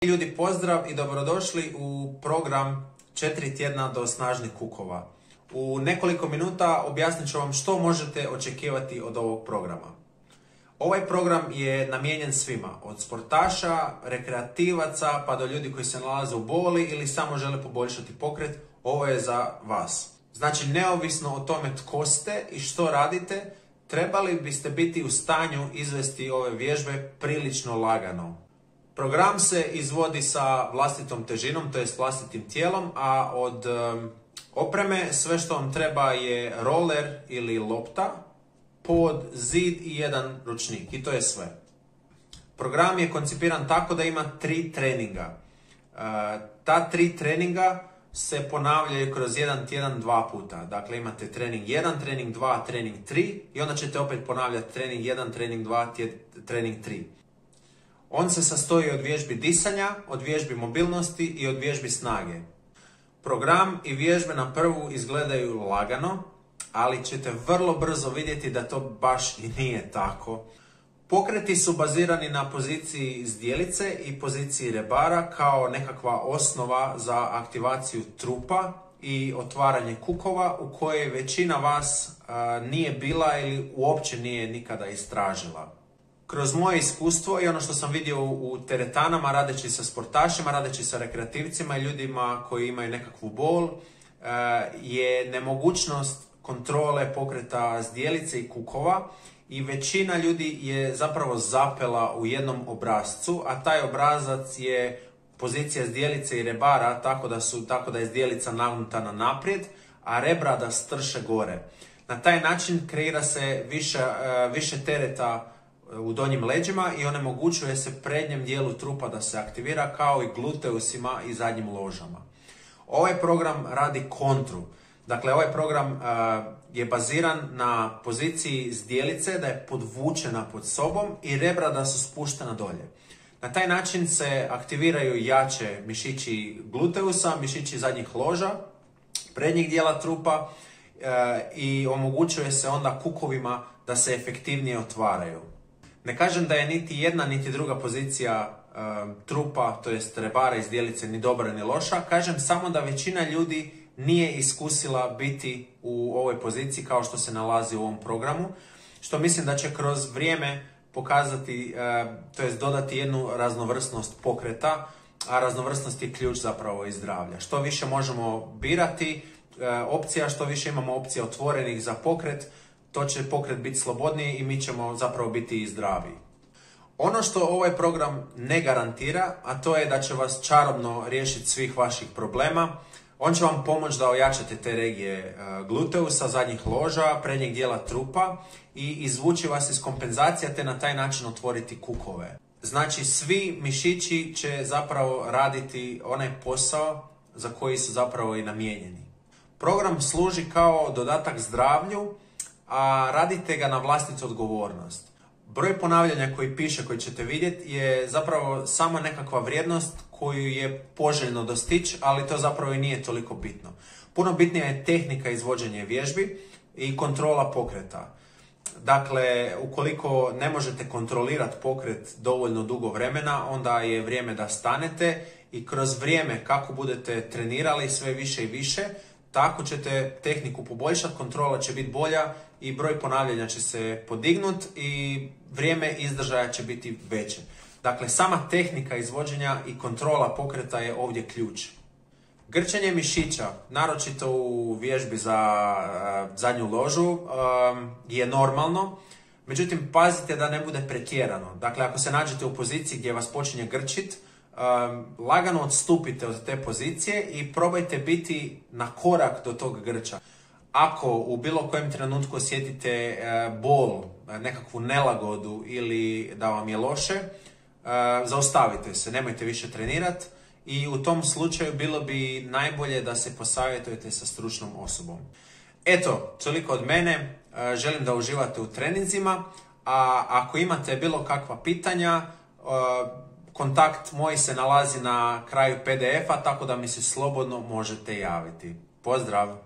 Ljudi, pozdrav i dobrodošli u program 4 tjedna do snažnih kukova. U nekoliko minuta objasnit ću vam što možete očekivati od ovog programa. Ovaj program je namijenjen svima, od sportaša, rekreativaca pa do ljudi koji se nalaze u boli ili samo žele poboljšati pokret. Ovo je za vas. Znači, neovisno o tome tko ste i što radite, trebali biste biti u stanju izvesti ove vježbe prilično lagano. Program se izvodi sa vlastitom težinom, to jest vlastitim tijelom, a od opreme sve što vam treba je roller ili lopta, pod, zid i jedan ručnik. I to je sve. Program je koncipiran tako da ima 3 treninga. Ta 3 treninga se ponavljaju kroz jedan tjedan 2 puta. Dakle, imate trening 1, trening 2, trening 3 i onda ćete opet ponavljati trening 1, trening 2, trening 3. On se sastoji od vježbi disanja, od vježbi mobilnosti i od vježbi snage. Program i vježbe na prvu izgledaju lagano, ali ćete vrlo brzo vidjeti da to baš i nije tako. Pokreti su bazirani na poziciji zdjelice i poziciji rebara kao nekakva osnova za aktivaciju trupa i otvaranje kukova u kojoj većina vas nije bila ili uopće nije nikada istražila. Kroz moje iskustvo i ono što sam vidio u teretanama, radeći sa sportašima, radeći sa rekreativcima i ljudima koji imaju nekakvu bol, je nemogućnost kontrole pokreta zdjelice i kukova i većina ljudi je zapravo zapela u jednom obrascu, a taj obrazac je pozicija zdjelice i rebara tako da je zdjelica nagnuta naprijed, a rebra da strše gore. Na taj način kreira se više tereta u donjim leđima i onemogućuje se prednjem dijelu trupa da se aktivira kao i gluteusima i zadnjim ložama. Ovaj program radi kontru. Dakle, ovaj program je baziran na poziciji zdjelice da je podvučena pod sobom i rebra da su spuštena dolje. Na taj način se aktiviraju jače mišići gluteusa, mišići zadnjih loža, prednjeg dijela trupa i omogućuje se onda kukovima da se efektivnije otvaraju. Ne kažem da je niti jedna niti druga pozicija trupa, to jest rebara i zdjelice, ni dobra ni loša. Kažem samo da većina ljudi nije iskusila biti u ovoj poziciji kao što se nalazi u ovom programu, što mislim da će kroz vrijeme pokazati, to jest dodati jednu raznovrsnost pokreta, a raznovrsnost je ključ zapravo i zdravlja. Što više možemo birati opcija, što više imamo opcija otvorenih za pokret, to će pokret biti slobodniji i mi ćemo zapravo biti i zdraviji. Ono što ovaj program ne garantira, a to je da će vas čarobno riješiti svih vaših problema. On će vam pomoći da ojačate te regije gluteusa, zadnjih loža, prednjeg dijela trupa i izvući vas iz kompenzacija te na taj način otvoriti kukove. Znači, svi mišići će zapravo raditi onaj posao za koji su zapravo i namijenjeni. Program služi kao dodatak zdravlju, a radite ga na vlastitu odgovornost. Broj ponavljanja koji piše, koji ćete vidjeti, je zapravo samo nekakva vrijednost koju je poželjno dostići, ali to zapravo i nije toliko bitno. Puno bitnija je tehnika izvođenja vježbi i kontrola pokreta. Dakle, ukoliko ne možete kontrolirati pokret dovoljno dugo vremena, onda je vrijeme da stanete i kroz vrijeme kako budete trenirali sve više i više, tako ćete tehniku poboljšati, kontrola će biti bolja i broj ponavljanja će se podignuti i vrijeme izdržaja će biti veće. Dakle, sama tehnika izvođenja i kontrola pokreta je ovdje ključ. Grčenje mišića, naročito u vježbi za zadnju ložu, je normalno. Međutim, pazite da ne bude pretjerano. Dakle, ako se nađete u poziciji gdje vas počinje grčit, lagano odstupite od te pozicije i probajte biti na korak do tog grča. Ako u bilo kojem trenutku osjetite bol, nekakvu nelagodu ili da vam je loše, zaustavite se, nemojte više trenirati i u tom slučaju bilo bi najbolje da se posavjetujete sa stručnom osobom. Eto, toliko od mene. Želim da uživate u treninzima, a ako imate bilo kakva pitanja, kontakt moj se nalazi na kraju PDF-a, tako da mi se slobodno možete javiti. Pozdrav!